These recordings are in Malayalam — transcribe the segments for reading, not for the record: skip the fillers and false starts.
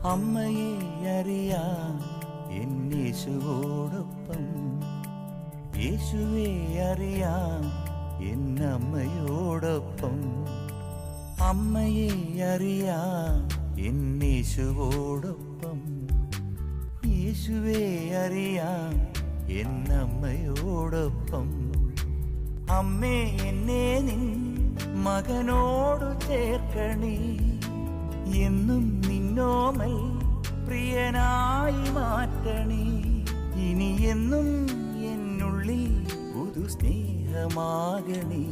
അമ്മയെ അറിയാം എന്നേശുവോടൊപ്പം, യേശുവെ അറിയാം എന്നമ്മയോടൊപ്പം. അമ്മയെ അറിയാം എന്നേശുവോടൊപ്പം, യേശുവെ അറിയാം എന്നമ്മയോടൊപ്പം. അമ്മേ, എന്നെ നിൻ മകനോടു ചേർക്കണേ, എന്നും നിന്നോമൽ പ്രിയനായി മാറ്റണേ. ഇനി എന്നും എന്നുള്ളിൽ പുതു സ്നേഹമാകണേ,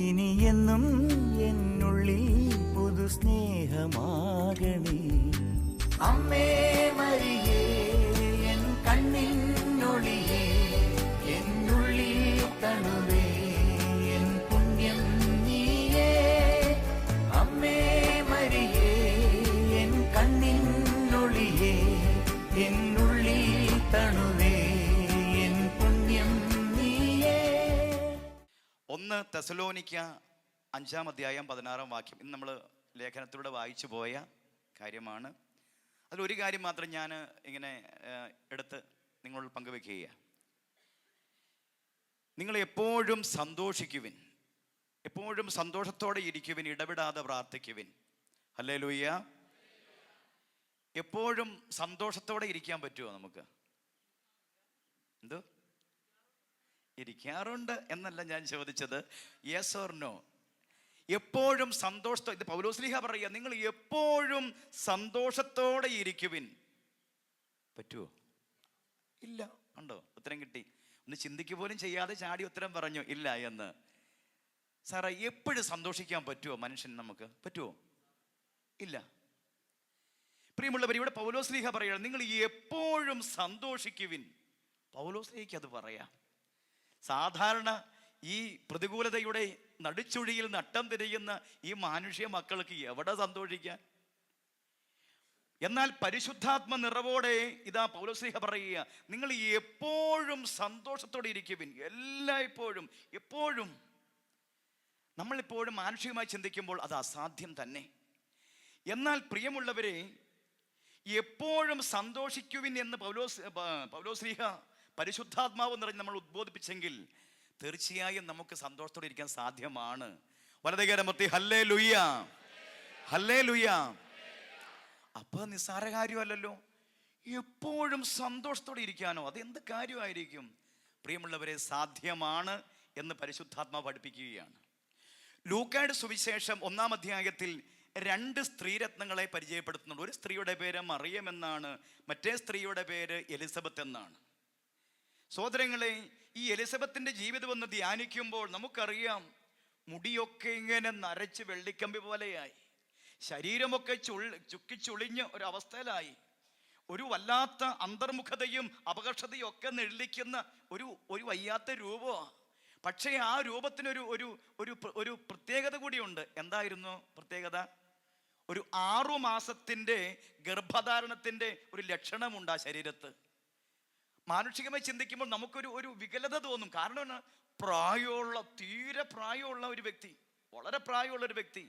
ഇനി എന്നും എന്നുള്ളിൽ പുതു സ്നേഹമാകണേ. അമ്മേ മരിയേ, എൻ കണ്ണിനൊളിയേ, എന്നുള്ളിൽ തണുവേ, എൻ പുണ്യം നീയേ. അമ്മേ മരിയേ, എൻ കണ്ണിനൊളിയേ, എന്നുള്ളിൽ തണുവേ, എൻ പുണ്യം നീയേ. 1 തെസലോനിക്ക 5-ാം അധ്യായം 16-ാം വാക്യം ഇന്ന് നമ്മൾ ലേഖനത്തിലൂടെ വായിച്ചു പോയ കാര്യമാണ്. അതിലൊരു കാര്യം മാത്രം ഞാൻ ഇങ്ങനെ എടുത്ത് നിങ്ങളോട് പങ്കുവെക്കുകയാണ്. നിങ്ങൾ എപ്പോഴും സന്തോഷിക്കുവിൻ, എപ്പോഴും സന്തോഷത്തോടെ ഇരിക്കുവിൻ, ഇടപെടാതെ പ്രാർത്ഥിക്കുവിൻ. ഹല്ലേലൂയ. എപ്പോഴും സന്തോഷത്തോടെ ഇരിക്കാൻ പറ്റുമോ നമുക്ക്? എന്തോ ഇരിക്കാറുണ്ട് എന്നല്ല ഞാൻ ചോദിച്ചത്, യെസ് ഓർ നോ. എപ്പോഴും സന്തോഷത്തോടെ, ഇത് പൗലോസ്ലീഹ പറയുക, നിങ്ങൾ എപ്പോഴും സന്തോഷത്തോടെ ഇരിക്കുവിൻ. പറ്റുമോ? ഇല്ല. ഉണ്ടോ? ഉത്തരം കിട്ടി. ഒന്ന് ചിന്തിക്കുക പോലും ചെയ്യാതെ ചാടി ഉത്തരം പറഞ്ഞു ഇല്ല എന്ന്. സാറേ, എപ്പോഴും സന്തോഷിക്കാൻ പറ്റുമോ മനുഷ്യൻ? നമുക്ക് പറ്റുമോ? ഇല്ല. പ്രിയമുള്ളവർ, ഇവിടെ പൗലോസ്ലീഹ പറയുക, നിങ്ങൾ എപ്പോഴും സന്തോഷിക്കുവിൻ. പൗലോസ്ലീഹയ്ക്ക് അത് പറയാം. സാധാരണ ഈ പ്രതികൂലതയുടെ നടുച്ചുഴിയിൽ നട്ടം തിരിയുന്ന ഈ മാനുഷ്യ മക്കൾക്ക് എവിടെ സന്തോഷിക്കാൻ? എന്നാൽ പരിശുദ്ധാത്മ നിറവോടെ ഇതാ പൗലോസ്ലീഹ പറയുക, നിങ്ങൾ എപ്പോഴും സന്തോഷത്തോടെ ഇരിക്കുവിൻ. എല്ലായ്പ്പോഴും, എപ്പോഴും. നമ്മളിപ്പോഴും മാനുഷികമായി ചിന്തിക്കുമ്പോൾ അത് അസാധ്യം തന്നെ. എന്നാൽ പ്രിയമുള്ളവരെ, എപ്പോഴും സന്തോഷിക്കുവിൻ എന്ന് പൗലോസ്ലീഹ പരിശുദ്ധാത്മാവ് നിറഞ്ഞ് നമ്മൾ ഉദ്ബോധിപ്പിച്ചെങ്കിൽ തീർച്ചയായും നമുക്ക് സന്തോഷത്തോടെ ഇരിക്കാൻ സാധ്യമാണ്. വലതുകരമർത്തി ഹല്ലേലൂയ, ഹല്ലേലൂയ. അപ്പൊ നിസ്സാര കാര്യമല്ലല്ലോ എപ്പോഴും സന്തോഷത്തോടെ ഇരിക്കാനോ. അതെന്ത് കാര്യമായിരിക്കും? പ്രിയമുള്ളവരെ, സാധ്യമാണ് എന്ന് പരിശുദ്ധാത്മാവ് പഠിപ്പിക്കുകയാണ്. ലൂക്കായുടെ സുവിശേഷം 1-ാം അധ്യായത്തിൽ 2 സ്ത്രീരത്നങ്ങളെ പരിചയപ്പെടുത്തുന്നുണ്ട്. ഒരു സ്ത്രീയുടെ പേര് മറിയം എന്നാണ്, മറ്റേ സ്ത്രീയുടെ പേര് എലിസബത്ത് എന്നാണ്. സഹോദരങ്ങളെ, ഈ എലിസബത്തിന്റെ ജീവിതം ഒന്ന് ധ്യാനിക്കുമ്പോൾ നമുക്കറിയാം, മുടിയൊക്കെ ഇങ്ങനെ നരച്ച് വെള്ളിക്കമ്പി പോലെയായി, ശരീരമൊക്കെ ചുക്കിച്ചുളിഞ്ഞ ഒരവസ്ഥയിലായി, ഒരു വല്ലാത്ത അന്തർമുഖതയും അപകർഷതയും ഒക്കെ നെള്ളിക്കുന്ന ഒരു വയ്യാത്ത രൂപമാണ്. പക്ഷേ ആ രൂപത്തിനൊരു ഒരു ഒരു പ്രത്യേകത കൂടിയുണ്ട്. എന്തായിരുന്നു പ്രത്യേകത? ഒരു 6 മാസത്തിൻ്റെ ഗർഭധാരണത്തിൻ്റെ ഒരു ലക്ഷണമുണ്ട് ആ ശരീരത്ത്. മാനുഷികമായി ചിന്തിക്കുമ്പോൾ നമുക്കൊരു വികലത തോന്നും. കാരണം തീരെ പ്രായമുള്ള ഒരു വ്യക്തി, വളരെ പ്രായമുള്ള ഒരു വ്യക്തി,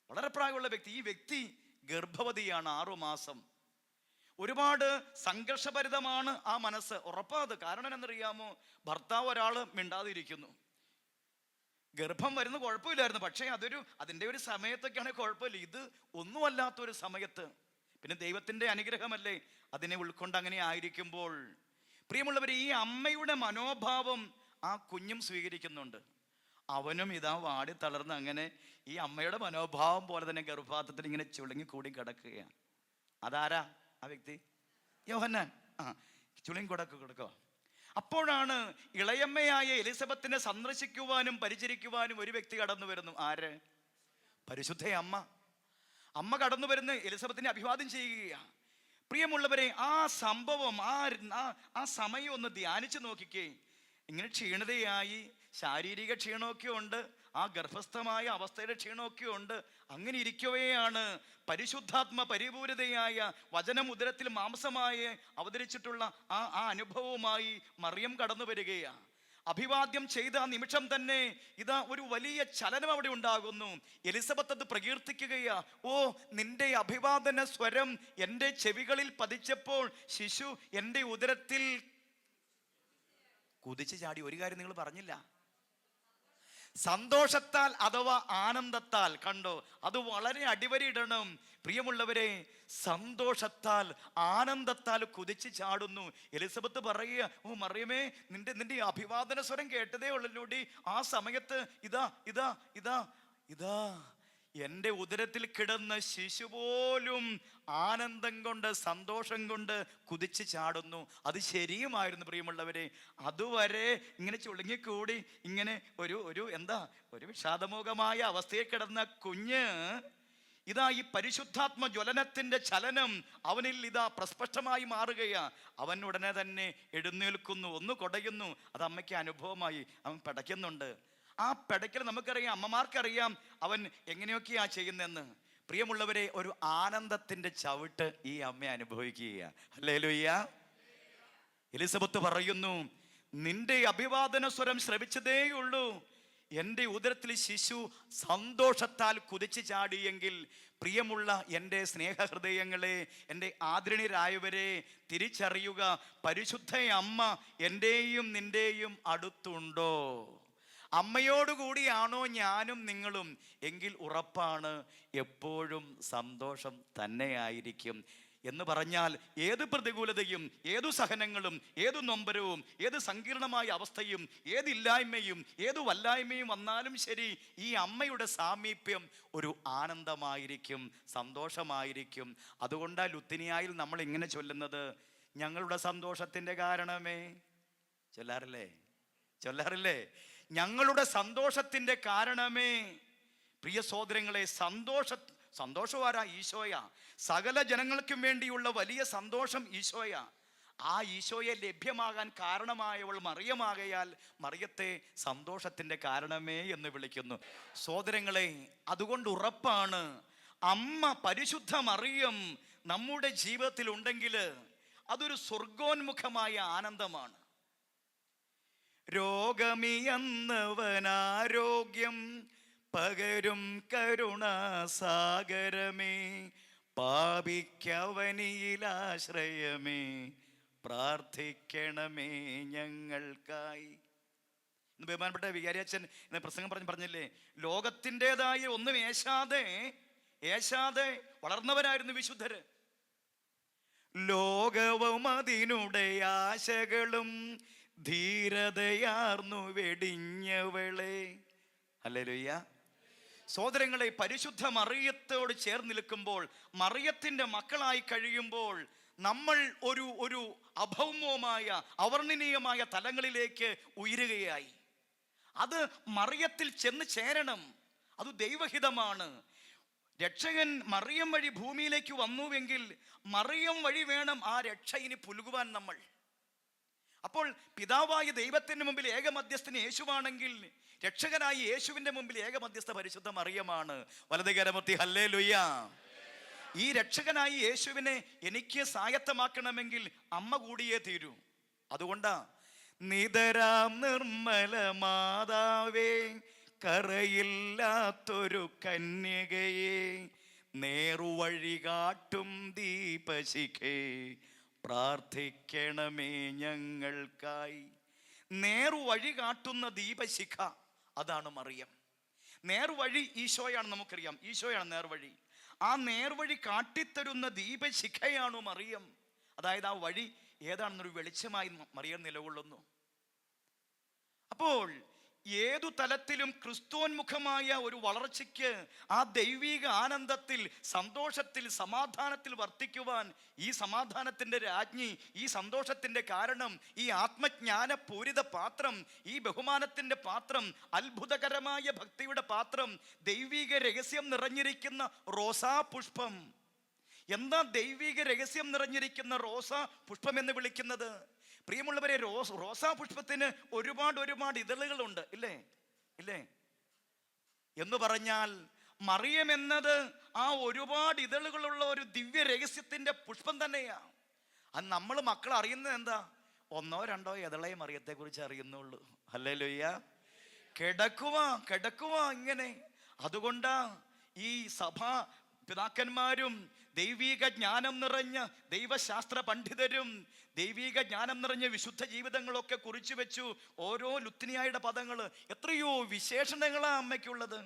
വളരെ പ്രായമുള്ള വ്യക്തി, ഈ വ്യക്തി ഗർഭവതിയാണ്, 6 മാസം. ഒരുപാട് സംഘർഷഭരിതമാണ് ആ മനസ്സ്, ഉറപ്പാത്. കാരണം എന്നറിയാമോ? ഭർത്താവ് ഒരാൾ മിണ്ടാതിരിക്കുന്നു. ഗർഭം വരുന്ന കുഴപ്പമില്ലായിരുന്നു, പക്ഷേ അതിൻ്റെ ഒരു സമയത്തൊക്കെയാണ് കുഴപ്പമില്ല. ഇത് ഒന്നുമല്ലാത്തൊരു സമയത്ത് പിന്നെ ദൈവത്തിൻ്റെ അനുഗ്രഹമല്ലേ അതിനെ ഉൾക്കൊണ്ട് അങ്ങനെ ആയിരിക്കുമ്പോൾ, പ്രിയമുള്ളവർ, ഈ അമ്മയുടെ മനോഭാവം ആ കുഞ്ഞും സ്വീകരിക്കുന്നുണ്ട്. അവനും ഇതാ വാടി തളർന്ന് അങ്ങനെ ഈ അമ്മയുടെ മനോഭാവം പോലെ തന്നെ ഗർഭപാത്രത്തിൽ ഇങ്ങനെ ചുളുങ്ങി കൂടി കിടക്കുകയാണ്. അതാരാ ആ വ്യക്തി? യോഹന്നാൻ. ചുളുങ്ങി കിടക്കുക. അപ്പോഴാണ് ഇളയമ്മയായ എലിസബത്തിനെ സന്ദർശിക്കുവാനും പരിചരിക്കുവാനും ഒരു വ്യക്തി കടന്നു വരുന്നു. ആര്? പരിശുദ്ധ അമ്മ. അമ്മ കടന്നു വരുന്ന എലിസബത്തിനെ അഭിവാദ്യം ചെയ്യുകയാണ്. പ്രിയമുള്ളവരെ, ആ സംഭവം, ആ സമയം ഒന്ന് ധ്യാനിച്ചു നോക്കിക്കേ. ഇങ്ങനെ ക്ഷീണതയായി, ശാരീരിക ക്ഷീണമൊക്കെ ഉണ്ട്, ആ ഗർഭസ്ഥമായ അവസ്ഥയുടെ ക്ഷീണമൊക്കെ ഉണ്ട്. അങ്ങനെ ഇരിക്കവെയാണ് പരിശുദ്ധാത്മ പരിപൂരിതയായ വചനം ഉദരത്തിൽ മാംസമായി അവതരിച്ചിട്ടുള്ള ആ അനുഭവവുമായി മറിയം കടന്നു വരികയാണ്. അഭിവാദ്യം ചെയ്ത ആ നിമിഷം തന്നെ ഇതാ ഒരു വലിയ ചലനം അവിടെ ഉണ്ടാകുന്നു. എലിസബത്ത് അത് പ്രകീർത്തിക്കുകയാ. ഓ, നിന്റെ അഭിവാദന സ്വരം എൻ്റെ ചെവികളിൽ പതിച്ചപ്പോൾ ശിശു എൻ്റെ ഉദരത്തിൽ കുതിച്ചു ചാടി. ഒരു കാര്യം നിങ്ങൾ പറഞ്ഞില്ല, സന്തോഷത്താൽ അഥവാ ആനന്ദത്താൽ. കണ്ടോ, അത് വളരെ അടിവരയിടണം പ്രിയമുള്ളവരെ. സന്തോഷത്താൽ ആനന്ദത്താൽ കുതിച്ചു ചാടുന്നു. എലിസബത്ത് പറയുക, ഓ മറിയമേ, നിന്റെ അഭിവാദന സ്വരം കേട്ടതേ ഉള്ളല്ലോടി. ആ സമയത്ത് ഇതാ ഇതാ ഇതാ ഇതാ എൻ്റെ ഉദരത്തിൽ കിടന്ന ശിശു പോലും ആനന്ദം കൊണ്ട് സന്തോഷം കൊണ്ട് കുതിച്ചു ചാടുന്നു. അത് ശരിയുമായിരുന്നു പ്രിയമുള്ളവരെ. അതുവരെ ഇങ്ങനെ ചുളുങ്ങിക്കൂടി ഇങ്ങനെ ഒരു വിഷാദമുഖമായ അവസ്ഥയിൽ കിടന്ന കുഞ്ഞ് ഇതാ ഈ പരിശുദ്ധാത്മ ജ്വലനത്തിന്റെ ചലനം അവനിൽ ഇതാ പ്രസ്പഷ്ടമായി മാറുകയാ. അവൻ ഉടനെ തന്നെ എഴുന്നേൽക്കുന്നു, ഒന്ന് കൊടയുന്നു. അത് അമ്മയ്ക്ക് അനുഭവമായി. അവൻ പിടയ്ക്കുന്നുണ്ട്. ആ പിടയ്ക്കൽ നമുക്കറിയാം, അമ്മമാർക്കറിയാം അവൻ എങ്ങനെയൊക്കെയാ ചെയ്യുന്നതെന്ന്. പ്രിയമുള്ളവരെ, ഒരു ആനന്ദത്തിന്റെ ചവിട്ട് ഈ അമ്മ അനുഭവിക്കുക. ഹല്ലേലൂയ. എലിസബത്ത് പറയുന്നു, നിന്റെ അഭിവാദന സ്വരം ശ്രവിച്ചതേയുള്ളൂ, എൻ്റെ ഉദരത്തിൽ ശിശു സന്തോഷത്താൽ കുതിച്ചു ചാടിയെങ്കിൽ. പ്രിയമുള്ള എൻ്റെ സ്നേഹഹൃദയങ്ങളെ, എൻ്റെ ആദരണീയരായവരെ, തിരിച്ചറിയുക, പരിശുദ്ധ അമ്മ എൻ്റെയും നിൻ്റെയും അടുത്തുണ്ടോ? അമ്മയോടുകൂടിയാണോ ഞാനും നിങ്ങളും? എങ്കിൽ ഉറപ്പാണ് എപ്പോഴും സന്തോഷം തന്നെയായിരിക്കും. എന്ന് പറഞ്ഞാൽ ഏത് പ്രതികൂലതയും, ഏതു സഹനങ്ങളും, ഏതു നൊമ്പരവും, ഏത് സങ്കീർണമായ അവസ്ഥയും, ഏതില്ലായ്മയും, ഏതു വല്ലായ്മയും വന്നാലും ശരി, ഈ അമ്മയുടെ സാമീപ്യം ഒരു ആനന്ദമായിരിക്കും, സന്തോഷമായിരിക്കും. അതുകൊണ്ടാണ് ലുത്തിനിയായിൽ നമ്മൾ ഇങ്ങനെ ചൊല്ലുന്നത്, ഞങ്ങളുടെ സന്തോഷത്തിൻ്റെ കാരണമേ. ചൊല്ലാറില്ലേ? ഞങ്ങളുടെ സന്തോഷത്തിൻ്റെ കാരണമേ. പ്രിയ സഹോദരങ്ങളെ, സന്തോഷവാരാ ഈശോയാ. സകല ജനങ്ങൾക്കും വേണ്ടിയുള്ള വലിയ സന്തോഷം ഈശോയാ. ആ ഈശോയെ ലഭ്യമാകാൻ കാരണമായവൾ മറിയമാകയാൽ മറിയത്തെ സന്തോഷത്തിൻ്റെ കാരണമേ എന്ന് വിളിക്കുന്നു. സഹോദരങ്ങളെ, അതുകൊണ്ട് ഉറപ്പാണ്, അമ്മ പരിശുദ്ധ മറിയം നമ്മുടെ ജീവിതത്തിൽ ഉണ്ടെങ്കിൽ അതൊരു സ്വർഗോന്മുഖമായ ആനന്ദമാണ്. രോഗമിയന്നവനാരോഗ്യം പകരും കരുണാസാഗരമേ, പാപിക്കവനിയിലാശ്രയമേ, പ്രാർത്ഥിക്കണമേ ഞങ്ങൾക്കായി. ഇന്ന് ബഹുമാനപ്പെട്ട വികാരിയച്ഛൻ ഇന്ന് പ്രസംഗം പറഞ്ഞില്ലേ, ലോകത്തിൻ്റെതായ ഒന്നും ഏശാതെ വളർന്നവരായിരുന്നു വിശുദ്ധര്. ലോകവും അതിനുടെ ആശകളും ധീരതയാർന്നു വെടിഞ്ഞവളെ. ഹല്ലേലൂയ. സഹോദരങ്ങളെ, പരിശുദ്ധ മറിയത്തോട് ചേർന്ന് നിൽക്കുമ്പോൾ, മറിയത്തിൻ്റെ മക്കളായി കഴിയുമ്പോൾ നമ്മൾ ഒരു അഭൗമമായ അവർണ്ണനീയമായ തലങ്ങളിലേക്ക് ഉയരുകയായി. അത് മറിയത്തിൽ ചെന്ന് ചേരണം. അത് ദൈവഹിതമാണ്. രക്ഷകൻ മറിയം വഴി ഭൂമിയിലേക്ക് വന്നുവെങ്കിൽ മറിയം വഴി വേണം ആ രക്ഷ ഇനി പുലുകുവാൻ നമ്മൾ. അപ്പോൾ പിതാവായ ദൈവത്തിന് മുമ്പിൽ ഏകമധ്യസ്ഥന് യേശുവാണെങ്കിൽ രക്ഷകനായി യേശുവിൻ്റെ മുമ്പിൽ ഏകമധ്യസ്ഥ പരിശുദ്ധ മറിയമാണ്. വലതുകരമത്തി ഹല്ലേലൂയ. ഈ രക്ഷകനായി യേശുവിനെ എനിക്ക് സ്വായത്തമാക്കണമെങ്കിൽ അമ്മ കൂടിയേ തീരൂ. അതുകൊണ്ടാ നിതരാം നിർമ്മല മാതാവേ, കറയില്ലാത്തൊരു കന്യകയെ, നേറുവഴി കാട്ടും ദീപശിഖേ, പ്രാർത്ഥിക്കണമേ ഞങ്ങൾക്കായി. നേർവഴി കാട്ടുന്ന ദീപശിഖ, അതാണ് മറിയം. നേർവഴി ഈശോയാണ്, നമുക്കറിയാം, ഈശോയാണ് നേർവഴി. ആ നേർവഴി കാട്ടിത്തരുന്ന ദീപശിഖയാണ് മറിയം. അതായത് ആ വഴി ഏതാണെന്നൊരു വെളിച്ചമായി മറിയം നിലകൊള്ളുന്നു. അപ്പോൾ ഏതു തലത്തിലും ക്രിസ്തോന്മുഖമായ ഒരു വളർച്ചയ്ക്ക്, ആ ദൈവിക ആനന്ദത്തിൽ, സന്തോഷത്തിൽ, സമാധാനത്തിൽ വർത്തിക്കുവാൻ ഈ സമാധാനത്തിൻ്റെ രാജ്ഞി, ഈ സന്തോഷത്തിൻ്റെ കാരണം, ഈ ആത്മജ്ഞാനപൂരിത പാത്രം, ഈ ബഹുമാനത്തിൻ്റെ പാത്രം, അത്ഭുതകരമായ ഭക്തിയുടെ പാത്രം, ദൈവിക രഹസ്യം നിറഞ്ഞിരിക്കുന്ന റോസാ പുഷ്പം. എന്താ ദൈവിക രഹസ്യം നിറഞ്ഞിരിക്കുന്ന റോസാ പുഷ്പം എന്ന് വിളിക്കുന്നത്? പ്രിയമുള്ളവരെ, റോസാ പുഷ്പത്തിന് ഒരുപാട് ഇതളുകളുണ്ട്, ഇല്ലേ? എന്ന് പറഞ്ഞാൽ മറിയം എന്നത് ആ ഒരുപാട് ഇതളുകളുള്ള ഒരു ദിവ്യ രഹസ്യത്തിന്റെ പുഷ്പം തന്നെയാണ്. അത് നമ്മൾ മക്കൾ അറിയുന്നത് എന്താ? ഒന്നോ രണ്ടോ എതളയെ മറിയത്തെ കുറിച്ച് അറിയുന്നുള്ളൂ. ഹല്ലേലൂയ. കിടക്കുവാ ഇങ്ങനെ. അതുകൊണ്ടാ ഈ സഭാ പിതാക്കന്മാരും ദൈവീക ജ്ഞാനം നിറഞ്ഞ ദൈവശാസ്ത്ര പണ്ഡിതരും ദൈവീക ജ്ഞാനം നിറഞ്ഞ വിശുദ്ധ ജീവിതങ്ങളൊക്കെ കുറിച്ചു വെച്ചു. ഓരോ ലുത്തിനിയായുടെ പദങ്ങൾ, എത്രയോ വിശേഷണങ്ങളാ അമ്മയ്ക്കുള്ളത്.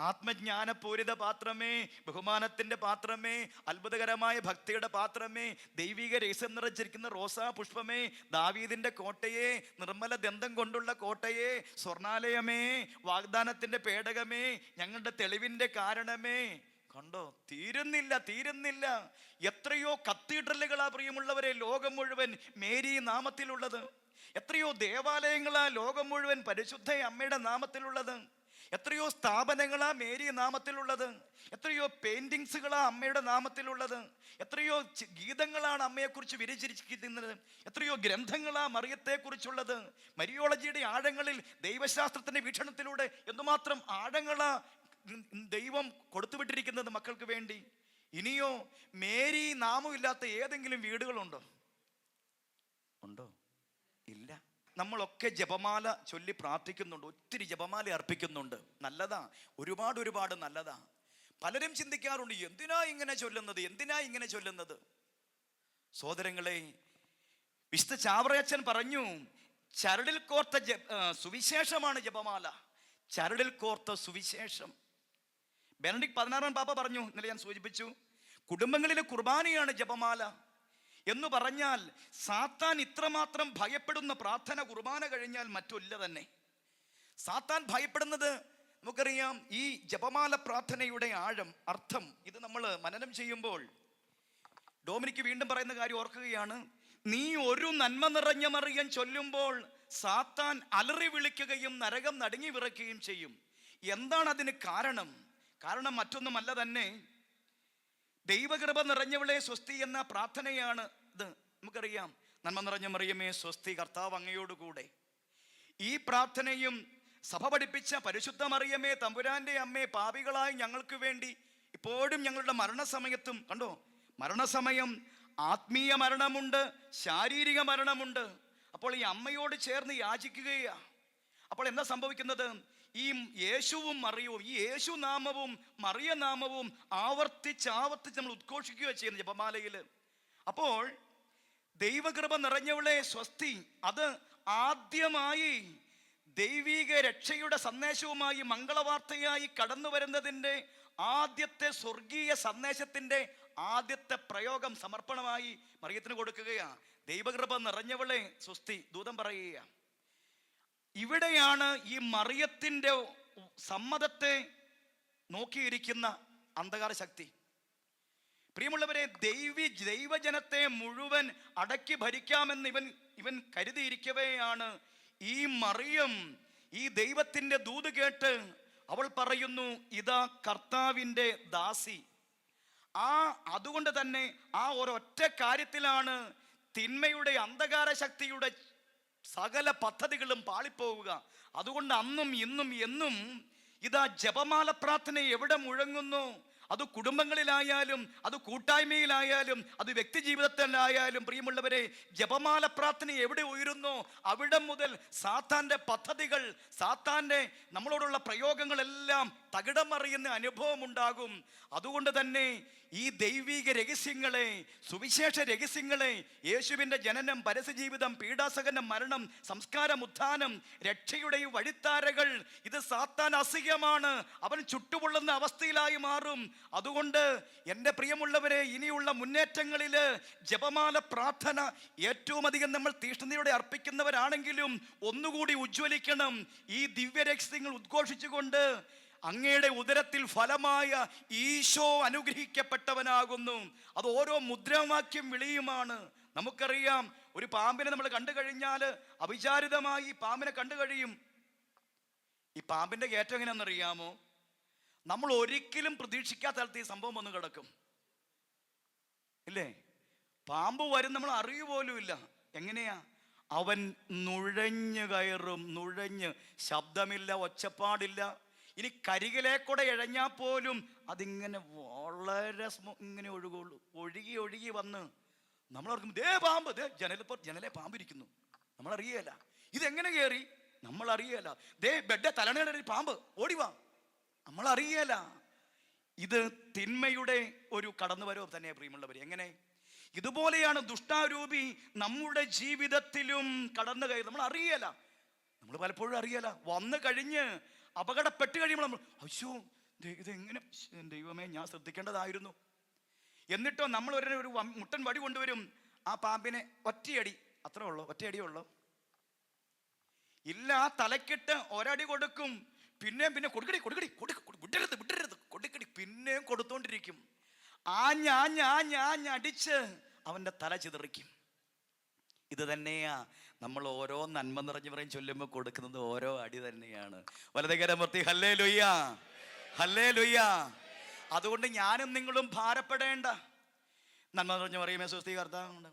ആത്മജ്ഞാനപൂരിത പാത്രമേ, ബഹുമാനത്തിന്റെ പാത്രമേ, അത്ഭുതകരമായ ഭക്തിയുടെ പാത്രമേ, ദൈവിക രഹസ്യം നിറച്ചിരിക്കുന്ന റോസാ പുഷ്പമേ, ദാവീദിന്റെ കോട്ടയെ, നിർമ്മല ദന്തം കൊണ്ടുള്ള കോട്ടയെ, സ്വർണാലയമേ, വാഗ്ദാനത്തിന്റെ പേടകമേ, ഞങ്ങളുടെ തെളിവിന്റെ കാരണമേ. കണ്ടോ, തീരുന്നില്ല. എത്രയോ കത്തീഡ്രലുകളാ പ്രിയമുള്ളവരെ ലോകം മുഴുവൻ മേരി നാമത്തിലുള്ളത്. എത്രയോ ദേവാലയങ്ങളാ ലോകം മുഴുവൻ പരിശുദ്ധ അമ്മയുടെ നാമത്തിലുള്ളത്. എത്രയോ സ്ഥാപനങ്ങളാ മേരി നാമത്തിലുള്ളത്. എത്രയോ പെയിന്റിങ്സുകളാ അമ്മയുടെ നാമത്തിലുള്ളത്. എത്രയോ ഗീതങ്ങളാണ് അമ്മയെക്കുറിച്ച് വിരചിരിക്കുന്നത്. എത്രയോ ഗ്രന്ഥങ്ങളാ മറിയത്തെക്കുറിച്ചുള്ളത്. മരിയോളജിയുടെ ആഴങ്ങളിൽ ദൈവശാസ്ത്രത്തിന്റെ വീക്ഷണത്തിലൂടെ എന്തുമാത്രം ആഴങ്ങളാ ദൈവം കൊടുത്തുവിട്ടിരിക്കുന്നത് മക്കൾക്ക് വേണ്ടി. ഇനിയോ മേരി നാമമില്ലാത്ത ഏതെങ്കിലും വീടുകളുണ്ടോ? ഇല്ല. നമ്മളൊക്കെ ജപമാല ചൊല്ലി പ്രാർത്ഥിക്കുന്നുണ്ട്, ഒത്തിരി ജപമാല അർപ്പിക്കുന്നുണ്ട്. നല്ലതാ, ഒരുപാട് നല്ലതാ. പലരും ചിന്തിക്കാറുണ്ട്, എന്തിനാ ഇങ്ങനെ ചൊല്ലുന്നത്? സഹോദരങ്ങളെ, വിശുദ്ധ ചാവറയച്ചൻ പറഞ്ഞു, ചരടിൽ കോർത്ത സുവിശേഷമാണ് ജപമാല. ചരടിൽ കോർത്ത സുവിശേഷം. ബെനഡിക്ട് 16 പാപ്പ പറഞ്ഞു, ഇന്നലെ ഞാൻ സൂചിപ്പിച്ചു, കുടുംബങ്ങളിലെ കുർബാനയാണ് ജപമാല എന്ന് പറഞ്ഞാൽ സാത്താൻ ഇത്രമാത്രം ഭയപ്പെടുന്ന പ്രാർത്ഥന കുർബാന കഴിഞ്ഞാൽ മറ്റൊല്ല തന്നെ. സാത്താൻ ഭയപ്പെടുന്നത് നമുക്കറിയാം. ഈ ജപമാല പ്രാർത്ഥനയുടെ ആഴം, അർത്ഥം ഇത് നമ്മൾ മനനം ചെയ്യുമ്പോൾ ഡോമിനിക്ക് വീണ്ടും പറയുന്ന കാര്യം ഓർക്കുകയാണ്. നീ ഒരു നന്മ നിറഞ്ഞ മറിയം ചൊല്ലുമ്പോൾ സാത്താൻ അലറി വിളിക്കുകയും നരകം നടുങ്ങി വിറയ്ക്കുകയും ചെയ്യും. എന്താണ് അതിന് കാരണം? കാരണം മറ്റൊന്നുമല്ല തന്നെ, ദൈവകൃപ നിറഞ്ഞവളെ സ്വസ്തി എന്ന പ്രാർത്ഥനയാണ് ഇത്. നമുക്കറിയാം, നന്മ നിറഞ്ഞ മറിയമേ സ്വസ്തി, കർത്താവ് അങ്ങയോടുകൂടെ. ഈ പ്രാർത്ഥനയും സഭ പഠിപ്പിച്ച പരിശുദ്ധ മറിയമേ തമ്പുരാന്റെ അമ്മേ, പാപികളായ ഞങ്ങൾക്ക് വേണ്ടി ഇപ്പോഴും ഞങ്ങളുടെ മരണസമയത്തും. കണ്ടോ, മരണസമയം ആത്മീയ മരണമുണ്ട്, ശാരീരിക മരണമുണ്ട്. അപ്പോൾ ഈ അമ്മയോട് ചേർന്ന് യാചിക്കുകയാ. അപ്പോൾ എന്താ സംഭവിക്കുന്നത്? ഈ യേശുവും മറിയവും, ഈ യേശു നാമവും മറിയ നാമവും ആവർത്തിച്ച് നമ്മൾ ഉദ്ഘോഷിക്കുക ചെയ്യുന്നു ജപമാലയിൽ. അപ്പോൾ ദൈവകൃപ നിറഞ്ഞവളെ സ്വസ്തി, അത് ആദ്യമായി ദൈവിക രക്ഷയുടെ സന്ദേശവുമായി മംഗളവാർത്തയായി കടന്നു വരുന്നതിൻ്റെ ആദ്യത്തെ സ്വർഗീയ സന്ദേശത്തിൻ്റെ ആദ്യത്തെ പ്രയോഗം സമർപ്പണമായി മറിയത്തിന് കൊടുക്കുകയാണ്. ദൈവകൃപ നിറഞ്ഞവളെ സ്വസ്തി, ദൂതൻ പറയുക. ഇവിടെയാണ് ഈ മറിയത്തിൻ്റെ സമ്മതത്തെ നോക്കിയിരിക്കുന്ന അന്ധകാര ശക്തി. പ്രിയമുള്ളവരെ, ദൈവജനത്തെ മുഴുവൻ അടക്കി ഭരിക്കാമെന്ന് ഇവൻ കരുതിയിരിക്കവെയാണ് ഈ മറിയം ഈ ദൈവത്തിൻ്റെ ദൂത് കേട്ട് അവൾ പറയുന്നു, ഇതാ കർത്താവിൻ്റെ ദാസി. അതുകൊണ്ട് തന്നെ ആ ഒരൊറ്റ കാര്യത്തിലാണ് തിന്മയുടെ അന്ധകാര ശക്തിയുടെ സകല പദ്ധതികളും പാളിപ്പോവുക. അതുകൊണ്ട് അന്നും ഇന്നും എന്നും ഇതാ ജപമാല പ്രാർത്ഥന എവിടെ മുഴങ്ങുന്നു, അത് കുടുംബങ്ങളിലായാലും അത് കൂട്ടായ്മയിലായാലും അത് വ്യക്തി ജീവിതത്തിലായാലും, പ്രിയമുള്ളവരെ, ജപമാല പ്രാർത്ഥന എവിടെ ഉയരുന്നോ അവിടെ മുതൽ സാത്താന്റെ പദ്ധതികൾ, സാത്താന്റെ നമ്മളോടുള്ള പ്രയോഗങ്ങളെല്ലാം തകിടം മറിയുന്ന അനുഭവം ഉണ്ടാകും. അതുകൊണ്ട് തന്നെ ഈ ദൈവിക രഹസ്യങ്ങളെ, സുവിശേഷ രഹസ്യങ്ങളെ, യേശുവിൻ്റെ ജനനം, പരസ്യജീവിതം, പീഡാസഹനം, മരണം, സംസ്കാരം, ഉത്ഥാനം, രക്ഷയുടെ ഈ വഴിത്താരകൾ, ഇത് സാത്താൻ അസികമാണ്. അവൻ ചുട്ടുപൊള്ളുന്ന അവസ്ഥയിലായി മാറും. അതുകൊണ്ട് എൻ്റെ പ്രിയമുള്ളവരെ, ഇനിയുള്ള മുന്നേറ്റങ്ങളിൽ ജപമാല പ്രാർത്ഥന ഏറ്റവും അധികം നമ്മൾ തീഷ്ണതയോടെ അർപ്പിക്കുന്നവരാണെങ്കിലും ഒന്നുകൂടി ഉജ്ജ്വലിക്കണം. ഈ ദിവ്യരഹസ്യങ്ങൾ ഉദ്ഘോഷിച്ചുകൊണ്ട് അങ്ങയുടെ ഉദരത്തിൽ ഫലമായ ഈശോ അനുഗ്രഹിക്കപ്പെട്ടവനാകുന്നു. അത് ഓരോ മുദ്രാവാക്യം വിളിയുമാണ്. നമുക്കറിയാം, ഒരു പാമ്പിനെ നമ്മൾ കണ്ടു കഴിഞ്ഞാൽ അവിചാരിതമായി ഈ പാമ്പിനെ കണ്ടു കഴിയും. ഈ പാമ്പിന്റെ കയറ്റം എങ്ങനെയാണെന്നറിയാമോ? നമ്മൾ ഒരിക്കലും പ്രതീക്ഷിക്കാത്ത സ്ഥലത്ത് ഈ സംഭവം വന്ന് കിടക്കും, ഇല്ലേ? പാമ്പ് വരും, നമ്മൾ അറിയുപോലും ഇല്ല. എങ്ങനെയാ? അവൻ നുഴഞ്ഞു കയറും, ശബ്ദമില്ല, ഒച്ചപ്പാടില്ല. ഇനി കരികിലേക്കൂടെ ഇഴഞ്ഞാൽ പോലും അതിങ്ങനെ വളരെ ഇങ്ങനെ ഒഴുകുള്ളൂ. ഒഴുകി വന്ന് നമ്മളോർക്കും, ദേ പാമ്പ്, ജനലെ പാമ്പിരിക്കുന്നു. നമ്മൾ അറിയല. ഇതെങ്ങനെ കയറി നമ്മൾ അറിയല. ദേ ബെഡ് തലണയുടെ പാമ്പ് ഓടിവാ, നമ്മൾ അറിയല. ഇത് തിന്മയുടെ ഒരു കടന്നുവരവ് തന്നെ പ്രിയമുള്ളവർ. എങ്ങനെ? ഇതുപോലെയാണ് ദുഷ്ടാരൂപി നമ്മുടെ ജീവിതത്തിലും കടന്നു കയറി. നമ്മൾ അറിയല, നമ്മൾ പലപ്പോഴും അറിയല. വന്നു കഴിഞ്ഞ് അപകടപ്പെട്ട് കഴിയുമ്പോൾ നമ്മൾ അയ്യോ ഇതെങ്ങനെ, ദൈവമേ ഞാൻ ശ്രദ്ധിക്കേണ്ടതായിരുന്നു. എന്നിട്ടോ നമ്മൾ ഒരു മുട്ടൻ വടി കൊണ്ടുവരും, ആ പാമ്പിനെ ഒറ്റയടി, അത്രേ ഉള്ളൂ, ഒറ്റയടിയേ ഉള്ളൂ. ഇല്ല, ആ തലക്കിട്ട് ഒരടി കൊടുക്കും, പിന്നെയും പിന്നെ കൊടുക്കടി കൊടുക്കടി വിട്ടരുത് വിട്ടരുത് കൊടുക്കടി, പിന്നെയും കൊടുത്തോണ്ടിരിക്കും. അടിച്ച് അവൻ്റെ തല ചിതറിക്കും. ഇത് തന്നെയാ നമ്മൾ ഓരോ നന്മ നിറഞ്ഞു പറയും ചൊല്ലുമ്പോൾ കൊടുക്കുന്നത്, ഓരോ അടി തന്നെയാണ്. വലതുകരമൂർത്തി ഹല്ലേലൂയ, ഹല്ലേലൂയ. അതുകൊണ്ട് ഞാനും നിങ്ങളും ഭാരപ്പെടേണ്ട. നന്മ നിറഞ്ഞു പറയുമേ സ്വസ്തി കർത്താവ്.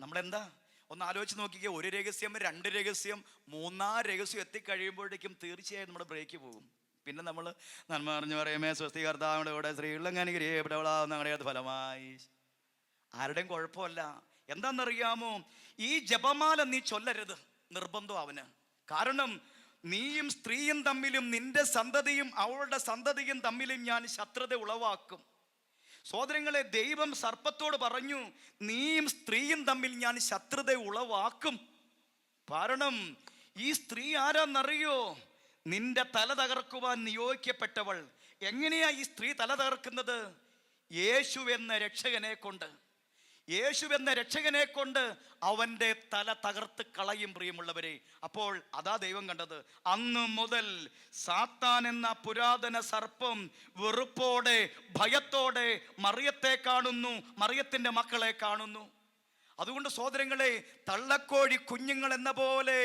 നമ്മളെന്താ ഒന്ന് ആലോചിച്ച് നോക്കിക്കേ. ഒരു രഹസ്യം, രണ്ട് രഹസ്യം, മൂന്നാം രഹസ്യം എത്തിക്കഴിയുമ്പോഴേക്കും തീർച്ചയായും നമ്മുടെ ബ്രേക്ക് പോകും. പിന്നെ നമ്മൾ നന്മ പറഞ്ഞു പറയുമേ സ്വസ്തി കർത്താവിൻ്റെ കൂടെ സ്ത്രീകളെങ്ങനെ ഫലമായി. ആരുടെയും കുഴപ്പമല്ല. എന്താണെന്നറിയാമോ? ഈ ജപമാല നീ ചൊല്ലരുത്, നിർബന്ധം അവന്. കാരണം നീയും സ്ത്രീയും തമ്മിലും നിന്റെ സന്തതിയും അവളുടെ സന്തതിയും തമ്മിലും ഞാൻ ശത്രുത ഉളവാക്കും. സഹോദരങ്ങളെ, ദൈവം സർപ്പത്തോട് പറഞ്ഞു, നീയും സ്ത്രീയും തമ്മിൽ ഞാൻ ശത്രുത ഉളവാക്കും. കാരണം ഈ സ്ത്രീ ആരാന്നറിയോ? നിന്റെ തല തകർക്കുവാൻ നിയോഗിക്കപ്പെട്ടവൾ. എങ്ങനെയാ ഈ സ്ത്രീ തല തകർക്കുന്നത്? യേശു എന്ന രക്ഷകനെ കൊണ്ട്. യേശു എന്ന രക്ഷകനെ കൊണ്ട് അവൻ്റെ തല തകർത്ത് കളയും പ്രിയമുള്ളവരെ. അപ്പോൾ അതാ ദൈവം കണ്ടത്. അന്ന് മുതൽ സാത്താൻ എന്ന പുരാതന സർപ്പം വെറുപ്പോടെ ഭയത്തോടെ മറിയത്തെ കാണുന്നു, മറിയത്തിൻ്റെ മക്കളെ കാണുന്നു. അതുകൊണ്ട് സഹോദരങ്ങളെ, തള്ളക്കോഴി കുഞ്ഞുങ്ങൾ എന്ന പോലെ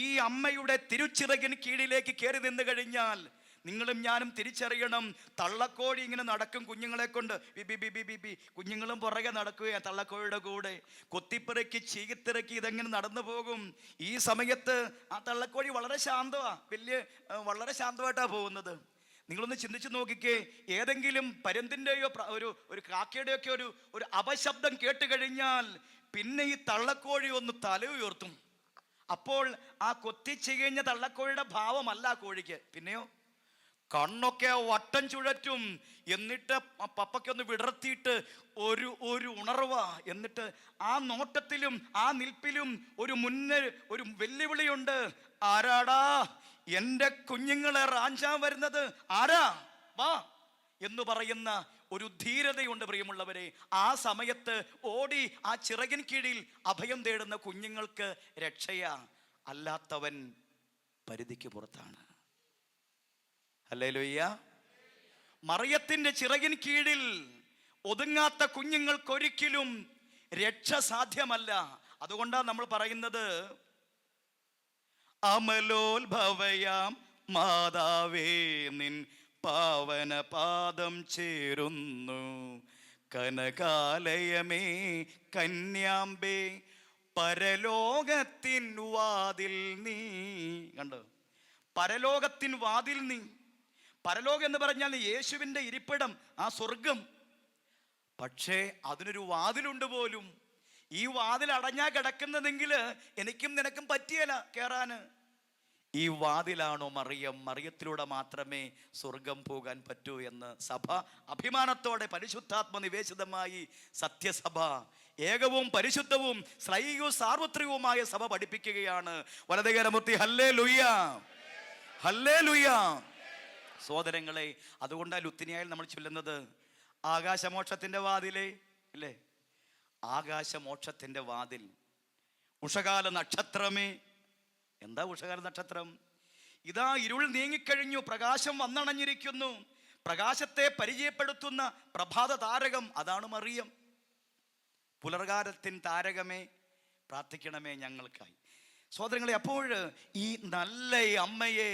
ഈ അമ്മയുടെ തിരുച്ചിറകിന് കീഴിലേക്ക് കയറി നിന്ന് കഴിഞ്ഞാൽ നിങ്ങളും ഞാനും തിരിച്ചറിയണം. തള്ളക്കോഴി ഇങ്ങനെ നടക്കും കുഞ്ഞുങ്ങളെ കൊണ്ട്, B B B B B, കുഞ്ഞുങ്ങളും പുറകെ നടക്കുകയാണ് തള്ളക്കോഴിയുടെ കൂടെ. കൊത്തിപ്പിറക്കി ചീകിത്തിറക്കി ഇതെങ്ങനെ നടന്നു പോകും. ഈ സമയത്ത് ആ തള്ളക്കോഴി വളരെ വളരെ ശാന്തമായിട്ടാണ് പോകുന്നത്. നിങ്ങളൊന്ന് ചിന്തിച്ചു നോക്കിക്കേ. ഏതെങ്കിലും പരുന്തിൻ്റെയോ ഒരു കാക്കയുടെയോ ഒക്കെ ഒരു അപശബ്ദം കേട്ട് കഴിഞ്ഞാൽ പിന്നെ ഈ തള്ളക്കോഴി ഒന്ന് തല ഉയർത്തും. അപ്പോൾ ആ കൊത്തിച്ചികഞ്ഞ തള്ളക്കോഴിയുടെ ഭാവമല്ല ആ കോഴിക്ക്. പിന്നെയോ കണ്ണൊക്കെ വട്ടം ചുഴറ്റും. എന്നിട്ട് പപ്പയ്ക്കൊന്ന് വിടർത്തിയിട്ട് ഒരു ഉണർവ. എന്നിട്ട് ആ നോട്ടത്തിലും ആ നിൽപ്പിലും ഒരു വെല്ലുവിളിയുണ്ട്. ആരാടാ എൻ്റെ കുഞ്ഞുങ്ങളെ റാഞ്ചാൻ വരുന്നത്? ആരാ വാ എന്ന് പറയുന്ന ഒരു ധീരതയുണ്ട് പ്രിയമുള്ളവരെ. ആ സമയത്ത് ഓടി ആ ചിറകിൻ കീഴിൽ അഭയം തേടുന്ന കുഞ്ഞുങ്ങൾക്ക് രക്ഷയാ. അല്ലാത്തവൻ പരിധിക്ക് പുറത്താണ്. ഹല്ലേലൂയ. മറിയത്തിന്റെ ചിറകിൻ കീഴിൽ ഒതുങ്ങാത്ത കുഞ്ഞുങ്ങൾക്കൊരിക്കലും രക്ഷ സാധ്യമല്ല. അതുകൊണ്ടാണ് നമ്മൾ പറയുന്നത്, അമലോത്ഭവയാം മാതാവേ നിൻ പാവന പാദം ചേരുന്നു, കനകാലയമേ കന്യാമ്പേ പരലോകത്തിൻ വാതിൽ നീ. കണ്ടോ? പരലോകത്തിൻ വാതിൽ നീ. പരലോകം എന്ന് പറഞ്ഞാൽ യേശുവിൻ്റെ ഇരിപ്പിടം, ആ സ്വർഗം. പക്ഷേ അതിനൊരു വാതിലുണ്ട് പോലും. ഈ വാതിൽ അടഞ്ഞാ കിടക്കുന്നതെങ്കിൽ എനിക്കും നിനക്കും പറ്റിയല്ല കയറാന്. ഈ വാതിലാണോ മറിയം? മറിയത്തിലൂടെ മാത്രമേ സ്വർഗം പോകാൻ പറ്റൂ എന്ന് സഭ അഭിമാനത്തോടെ പരിശുദ്ധാത്മ നിവേശിതമായി സത്യസഭ, ഏകവും പരിശുദ്ധവും ശ്രൈകവും സാർവത്രികവുമായ സഭ പഠിപ്പിക്കുകയാണ്. വലതുകരമൂർത്തി ഹല്ലേലൂയ, ഹല്ലേലൂയ. സഹോദരങ്ങളെ, അതുകൊണ്ടാണ് ലുത്തിനിയായിൽ നമ്മൾ ചൊല്ലുന്നത് ആകാശമോക്ഷത്തിൻ്റെ വാതിലേ, ഇല്ലേ? ആകാശമോക്ഷത്തിൻ്റെ വാതിൽ. ഉഷകാല നക്ഷത്രമേ. എന്താ ഉഷകാല നക്ഷത്രം? ഇതാ ഇരുൾ നീങ്ങിക്കഴിഞ്ഞു, പ്രകാശം വന്നണഞ്ഞിരിക്കുന്നു. പ്രകാശത്തെ പരിചയപ്പെടുത്തുന്ന പ്രഭാത താരകം, അതാണ് മറിയം. പുലർകാലത്തിൻ താരകമേ, പ്രാർത്ഥിക്കണമേ ഞങ്ങൾക്കായി. സഹോദരങ്ങളെ, അപ്പോൾ ഈ നല്ല അമ്മയെ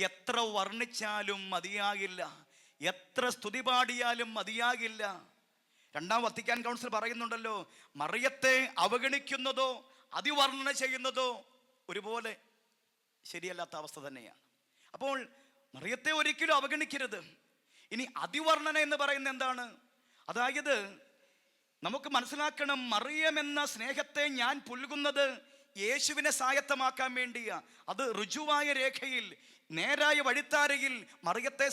എത്ര വർണ്ണിച്ചാലും മതിയാകില്ല, എത്ര സ്തുതി പാടിയാലും മതിയാകില്ല. രണ്ടാം വത്തിക്കാൻ കൗൺസിൽ പറയുന്നുണ്ടല്ലോ, മറിയത്തെ അവഗണിക്കുന്നതോ അതിവർണ്ണന ചെയ്യുന്നതോ ഒരുപോലെ ശരിയല്ലാത്ത അവസ്ഥ തന്നെയാണ്. അപ്പോൾ മറിയത്തെ ഒരിക്കലും അവഗണിക്കരുത്. ഇനി അതിവർണ്ണന എന്ന് പറയുന്നത് എന്താണ്? അതായത് നമുക്ക് മനസ്സിലാക്കണം, മറിയം എന്ന സ്നേഹത്തെ ഞാൻ പുൽകുന്നത് യേശുവിനെ സ്വായത്തമാക്കാൻ വേണ്ടിയാ. അത് ഋജുവായ രേഖയിൽ, നേരായ വഴിത്താരയിൽ മറിയത്തെ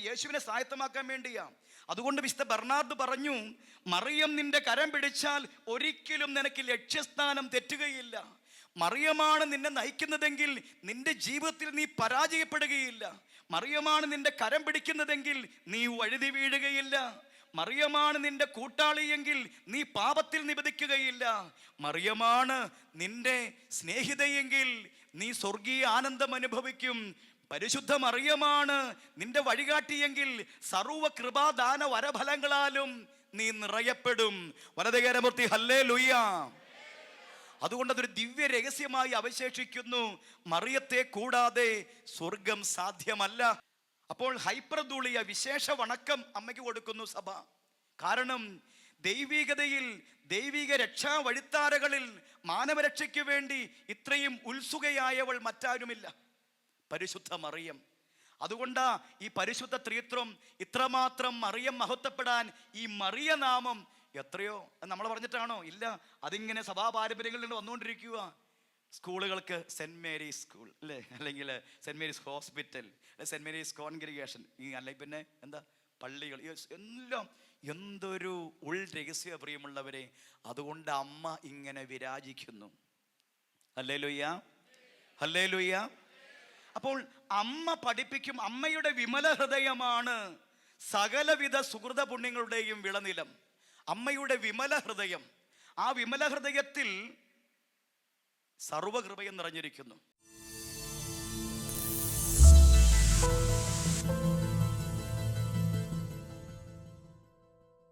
യേശുവിനെ സ്വായത്തമാക്കാൻ വേണ്ടിയാ. അതുകൊണ്ട് വിശുദ്ധ ബർണാർഡ് പറഞ്ഞു, മറിയം നിന്റെ കരം പിടിച്ചാൽ ഒരിക്കലും നിനക്ക് ലക്ഷ്യസ്ഥാനം തെറ്റുകയില്ല. മറിയമാണ് നിന്നെ നയിക്കുന്നതെങ്കിൽ നിന്റെ ജീവിതത്തിൽ നീ പരാജയപ്പെടുകയില്ല. മറിയമാണ് നിന്റെ കരം പിടിക്കുന്നതെങ്കിൽ നീ വഴുതി വീഴുകയില്ല. മറിയമാണ് നിന്റെ കൂട്ടാളിയെങ്കിൽ നീ പാപത്തിൽ നിബദിക്കുകയില്ല. മറിയമാണ് നിന്റെ സ്നേഹിതയെങ്കിൽ നീ സ്വർഗീയ ആനന്ദം അനുഭവിക്കും. പരിശുദ്ധ മറിയമാണ് നിന്റെ വഴികാട്ടിയെങ്കിൽ സർവ്വ കൃപാദാന വരഫലങ്ങളാലും നീ നിറയപ്പെടും. വലതുകരമൂർത്തി ഹല്ലേലൂയ. അതുകൊണ്ട് അതൊരു ദിവ്യ രഹസ്യമായി അവശേഷിക്കുന്നു. മറിയത്തെ കൂടാതെ സ്വർഗം സാധ്യമല്ല. അപ്പോൾ ഹൈപ്രദൂളിയ വിശേഷ വണക്കം അമ്മയ്ക്ക് കൊടുക്കുന്നു സഭ. കാരണം ദൈവികതയിൽ, ദൈവിക രക്ഷാ വഴിത്താരകളിൽ മാനവരക്ഷയ്ക്ക് വേണ്ടി ഇത്രയും ഉത്സുകയായവൾ മറ്റാരുമില്ല, പരിശുദ്ധ മറിയം. അതുകൊണ്ടാ ഈ പരിശുദ്ധ ത്രിത്വം ഇത്രമാത്രം മറിയം മഹത്വപ്പെടാൻ. ഈ മറിയ നാമം എത്രയോ നമ്മൾ പറഞ്ഞിട്ടാണോ? ഇല്ല, അതിങ്ങനെ സഭാ പാരമ്പര്യങ്ങളിൽ നിന്ന് വന്നുകൊണ്ടിരിക്കുക. സ്കൂളുകൾക്ക് സെൻറ്റ് മേരീസ് സ്കൂൾ അല്ലേ, അല്ലെങ്കിൽ saint Mary's hospital, saint Mary's congregation, അല്ലെങ്കിൽ പിന്നെ എന്താ പള്ളികൾ, എല്ലാം എന്തൊരു ഉൾ രഹസ്യ പ്രിയമുള്ളവരെ. അതുകൊണ്ട് അമ്മ ഇങ്ങനെ വിരാജിക്കുന്നു. Hallelujah, hallelujah. അപ്പോൾ അമ്മ പഠിപ്പിക്കും. അമ്മയുടെ വിമല ഹൃദയമാണ് സകലവിധ സുഹൃത പുണ്യങ്ങളുടെയും വിളനിലം. അമ്മയുടെ വിമല ഹൃദയം, ആ വിമല ഹൃദയത്തിൽ സർവകൃപയും നിറഞ്ഞിരിക്കുന്നു.